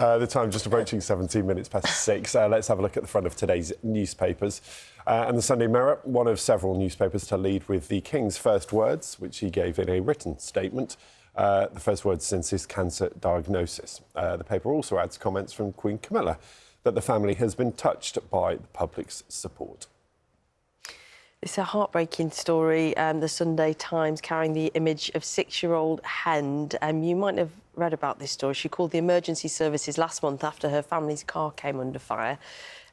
The time just approaching 17 minutes past 6. Let's have a look at the front of today's newspapers. And the Sunday Mirror, one of several newspapers to lead with the King's first words, which he gave in a written statement. The first words since his cancer diagnosis. The paper also adds comments from Queen Camilla that the family has been touched by the public's support. It's a heartbreaking story. The Sunday Times carrying the image of 6-year-old Hend. You might have read about this story. She called the emergency services last month after her family's car came under fire,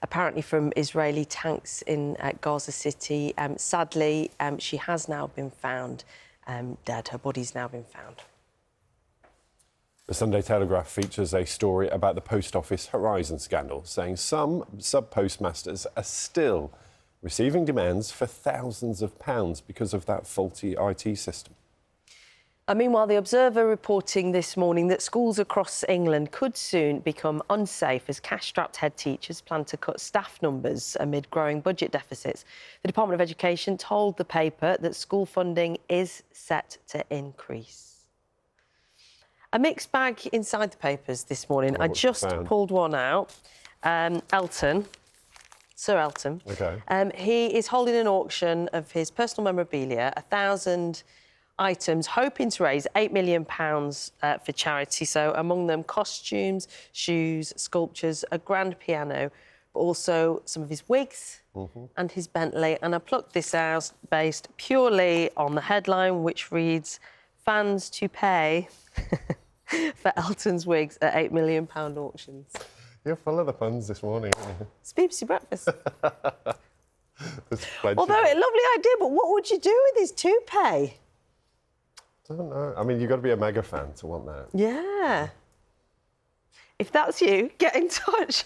apparently from Israeli tanks in Gaza City. Sadly, she has now been found dead. Her body's now been found. The Sunday Telegraph features a story about the Post Office Horizon scandal, saying some sub-postmasters are still receiving demands for thousands of pounds because of that faulty IT system. Meanwhile, The Observer reporting this morning that schools across England could soon become unsafe as cash-strapped head teachers plan to cut staff numbers amid growing budget deficits. The Department of Education told the paper that school funding is set to increase. A mixed bag inside the papers this morning. I just pulled one out. Sir Elton. OK. He is holding an auction of his personal memorabilia, 1,000 items, hoping to raise £8 million for charity. So among them, costumes, shoes, sculptures, a grand piano, but also some of his wigs and his Bentley. And I plucked this out based purely on the headline, which reads, "Fans to pay for Elton's wigs at £8 million auctions." You're full of the puns this morning, aren't you? It's BBC Breakfast. Although, a lovely idea, but what would you do with his toupee? I don't know. I mean, you've got to be a mega fan to want that. Yeah. If that's you, get in touch.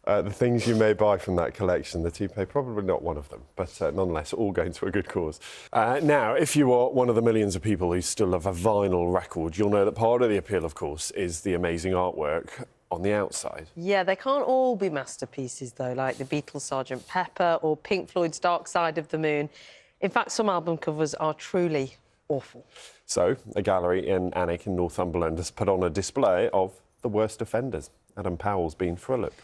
The things you may buy from that collection, the toupee, probably not one of them, but nonetheless, all going to a good cause. Now, if you are one of the millions of people who still love a vinyl record, you'll know that part of the appeal, of course, is the amazing artwork on the outside. Yeah, they can't all be masterpieces, though, like the Beatles' Sgt. Pepper or Pink Floyd's Dark Side of the Moon. In fact, some album covers are truly awful. So, a gallery in Alnwick in Northumberland has put on a display of the worst offenders. Adam Powell's been for a look.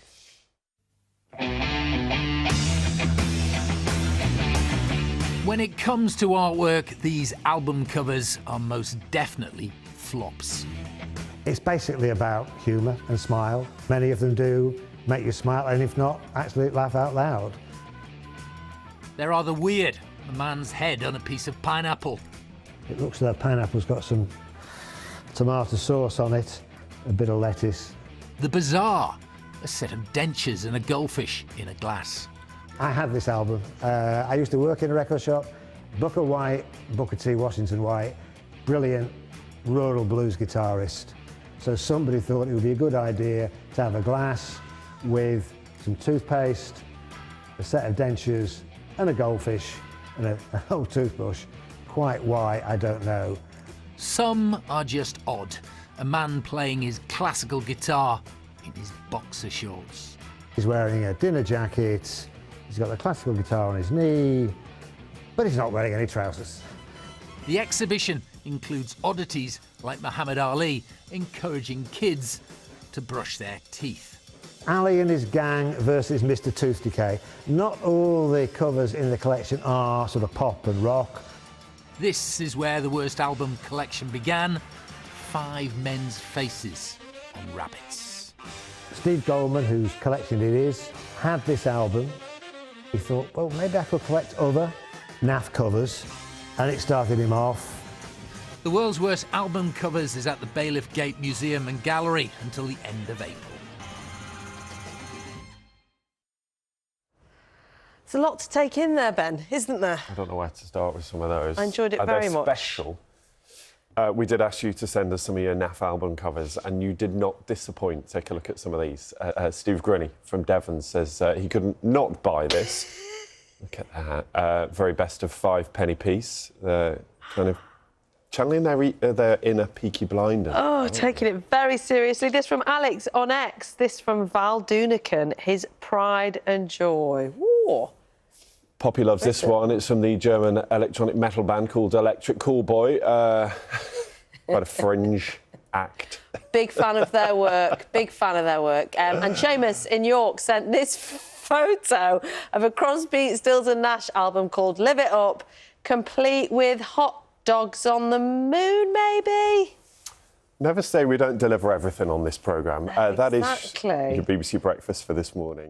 When it comes to artwork, these album covers are most definitely flops. It's basically about humour and smile. Many of them do make you smile, and if not, actually laugh out loud. They're rather weird. A man's head on a piece of pineapple. It looks like pineapple's got some tomato sauce on it, a bit of lettuce. The bizarre, a set of dentures and a goldfish in a glass. I had this album. I used to work in a record shop. Booker White, Booker T. Washington White, brilliant rural blues guitarist. So somebody thought it would be a good idea to have a glass with some toothpaste, a set of dentures and a goldfish and an old toothbrush. Quite why, I don't know. Some are just odd. A man playing his classical guitar in his boxer shorts. He's wearing a dinner jacket, he's got the classical guitar on his knee, but he's not wearing any trousers. The exhibition includes oddities like Muhammad Ali encouraging kids to brush their teeth. Ali and his gang versus Mr. Tooth Decay. Not all the covers in the collection are sort of pop and rock. This is where the worst album collection began. 5 men's faces on rabbits. Steve Goldman, whose collection it is, had this album. He thought, well, maybe I could collect other naff covers, and it started him off. The world's worst album covers is at the Bailiff Gate Museum and Gallery until the end of April. It's a lot to take in there, Ben, isn't there? I don't know where to start with some of those. I enjoyed it very much. Special. We did ask you to send us some of your naff album covers, and you did not disappoint. Take a look at some of these. Steve Grinney from Devon says he couldn't not buy this. Look at that. Very best of 5 penny piece. Kind of channeling their inner Peaky Blinders. Oh, taking it very seriously. This from Alex on X. This from Val Dunican. His pride and joy. Ooh. Poppy loves this one. It's from the German electronic metal band called Electric Callboy. Quite a fringe act. Big fan of their work. Big fan of their work. And Seamus in York sent this photo of a Crosby, Stills and Nash album called Live It Up, complete with hot dogs on the moon, maybe? Never say we don't deliver everything on this programme. That is Exactly. your BBC Breakfast for this morning.